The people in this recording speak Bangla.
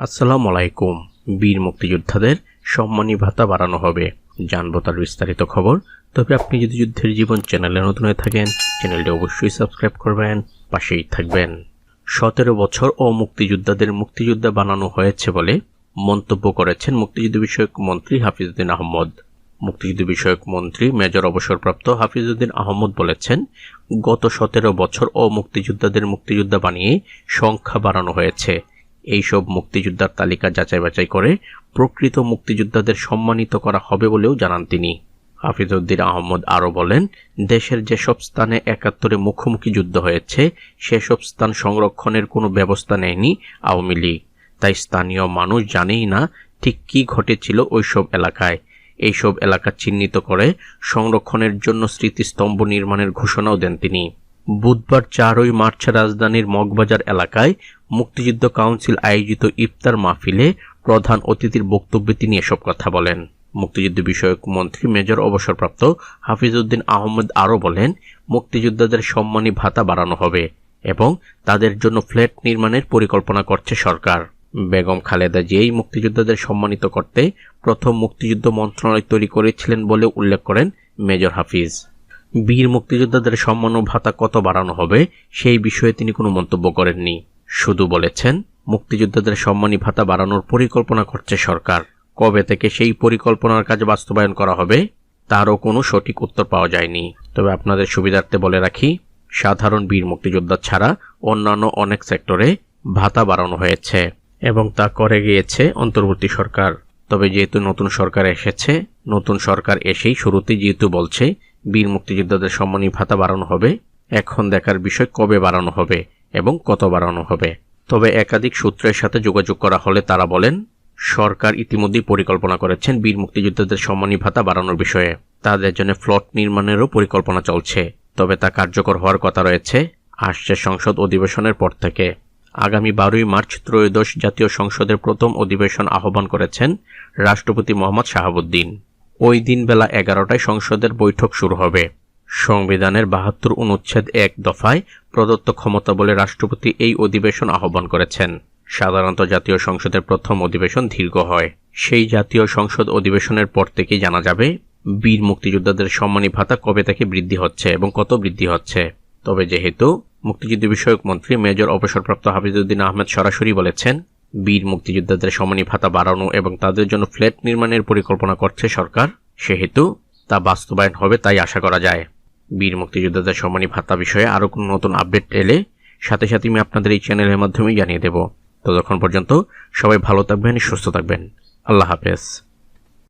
আসসালামু আলাইকুম। বীর মুক্তিযোদ্ধাদের সম্মানী ভাতা বাড়ানো হবে, জানবো তার বিস্তারিত খবর। তবে আপনি যদি যুদ্ধের জীবন চ্যানেলে নতুন হয়ে থাকেন, চ্যানেলটি অবশ্যই সাবস্ক্রাইব করবেন, পাশেই থাকবেন। 17 বছর ও মুক্তিযোদ্ধাদের মুক্তিযোদ্ধা বানানো হয়েছে বলে মন্তব্য করেছেন মুক্তিযুদ্ধ বিষয়ক মন্ত্রী হাফিজউদ্দিন আহমদ। মুক্তিযুদ্ধ বিষয়ক মন্ত্রী মেজর অবসরপ্রাপ্ত হাফিজউদ্দিন আহমদ বলেছেন, গত 17 বছর ও মুক্তিযোদ্ধাদের মুক্তিযোদ্ধা বানিয়ে সংখ্যা বাড়ানো হয়েছে। এইসব মুক্তিযোদ্ধার তালিকা যাচাই বাছাই করে প্রকৃত মুক্তিযোদ্ধাদের সম্মানিত করা হবে বলেও জানান তিনি। হাফিজউদ্দিন আহমদ আরও বলেন, দেশের যেসব স্থানে 71-এ মুখোমুখি যুদ্ধ হয়েছে সেসব স্থান সংরক্ষণের কোনো ব্যবস্থা নেয়নি আওয়ামী লীগ। তাই স্থানীয় মানুষ জানেই না ঠিক কী ঘটেছিল ওইসব এলাকায়। এইসব এলাকা চিহ্নিত করে সংরক্ষণের জন্য স্মৃতিস্তম্ভ নির্মাণের ঘোষণাও দেন তিনি। বুধবার 4 মার্চ রাজধানীর মগবাজার এলাকায় মুক্তিযুদ্ধ কাউন্সিল আয়োজিত ইফতার মাহফিলে প্রধান অতিথির বক্তব্যে তিনি এসব কথা বলেন। মুক্তিযুদ্ধ বিষয়ক মন্ত্রী মেজর অবসরপ্রাপ্ত হাফিজউদ্দিন আহমদ আরও বলেন, মুক্তিযোদ্ধাদের সম্মানী ভাতা বাড়ানো হবে এবং তাদের জন্য ফ্ল্যাট নির্মাণের পরিকল্পনা করছে সরকার। বেগম খালেদা জিয়াই মুক্তিযোদ্ধাদের সম্মানিত করতে প্রথম মুক্তিযুদ্ধ মন্ত্রণালয় তৈরি করেছিলেন বলে উল্লেখ করেন মেজর হাফিজ। বীর মুক্তিযোদ্ধাদের সম্মান ও ভাতা কত বাড়ানো হবে সেই বিষয়ে তিনি কোনো মন্তব্য করেননি, শুধু বলেছেন মুক্তিযোদ্ধাদের সম্মানী ভাতা বাড়ানোর পরিকল্পনা করছে সরকার। কবে থেকে সেই পরিকল্পনার কাজ বাস্তবায়ন করা হবে তারও কোনো সঠিক উত্তর পাওয়া যায়নি। তবে আপনাদের সুবিধার্থে বলে রাখি, সাধারণ বীর মুক্তিযোদ্ধা ছাড়া অন্যান্য অনেক সেক্টরে ভাতা বাড়ানো হয়েছে এবং তা করে গিয়েছে অন্তর্বর্তী সরকার। তবে যেহেতু নতুন সরকার এসেছে, নতুন সরকার এসেই শুরুতেই যেহেতু বলছে বীর মুক্তিযোদ্ধাদের সম্মানী ভাতা বাড়ানো হবে, এখন দেখার বিষয় কবে বাড়ানো হবে এবং কত বাড়ানো হবে। তবে একাধিক সূত্রের সাথে যোগাযোগ করা হলে তারা বলেন, সরকার ইতিমধ্যেই পরিকল্পনা করেছেন বীর মুক্তিযোদ্ধাদের সম্মানী ভাতা বাড়ানোর বিষয়ে। তাদের জন্য ফ্ল্যাট নির্মাণেরও পরিকল্পনা চলছে, তবে তা কার্যকর হওয়ার কথা রয়েছে আসছে সংসদ অধিবেশনের পর থেকে। আগামী 12 মার্চ ত্রয়োদশ জাতীয় সংসদের প্রথম অধিবেশন আহ্বান করেছেন রাষ্ট্রপতি মোহাম্মদ শাহাবুদ্দিন। ওই দিন বেলা 11টায় সংসদের বৈঠক শুরু হবে। সংবিধানের 72 অনুচ্ছেদ 1 দফায় প্রদত্ত ক্ষমতা বলে রাষ্ট্রপতি এই অধিবেশন আহ্বান করেছেন। সাধারণত জাতীয় সংসদের প্রথম অধিবেশন দীর্ঘ হয়। সেই জাতীয় সংসদ অধিবেশনের পর থেকেই জানা যাবে বীর মুক্তিযোদ্ধাদের সম্মানী ভাতা কবে থেকে বৃদ্ধি হচ্ছে এবং কত বৃদ্ধি হচ্ছে। তবে যেহেতু মুক্তিযুদ্ধ বিষয়ক মন্ত্রী মেজর অবসরপ্রাপ্ত হাফিজউদ্দিন আহমদ সরাসরি বলেছেন বীর মুক্তিযোদ্ধাদের সম্মানী ভাতা বাড়ানো এবং তাদের জন্য ফ্ল্যাট নির্মাণের পরিকল্পনা করছে সরকার, সেহেতু তা বাস্তবায়ন হবে তাই আশা করা যায়। বীর মুক্তিযোদ্ধাদের সম্মানী ভাতা বিষয়ে আরও কোনো নতুন আপডেট এলে সাথে সাথে আমি আপনাদের এই চ্যানেলের মাধ্যমেই জানিয়ে দেব। ততক্ষণ পর্যন্ত সবাই ভালো থাকবেন, সুস্থ থাকবেন। আল্লাহ হাফেজ।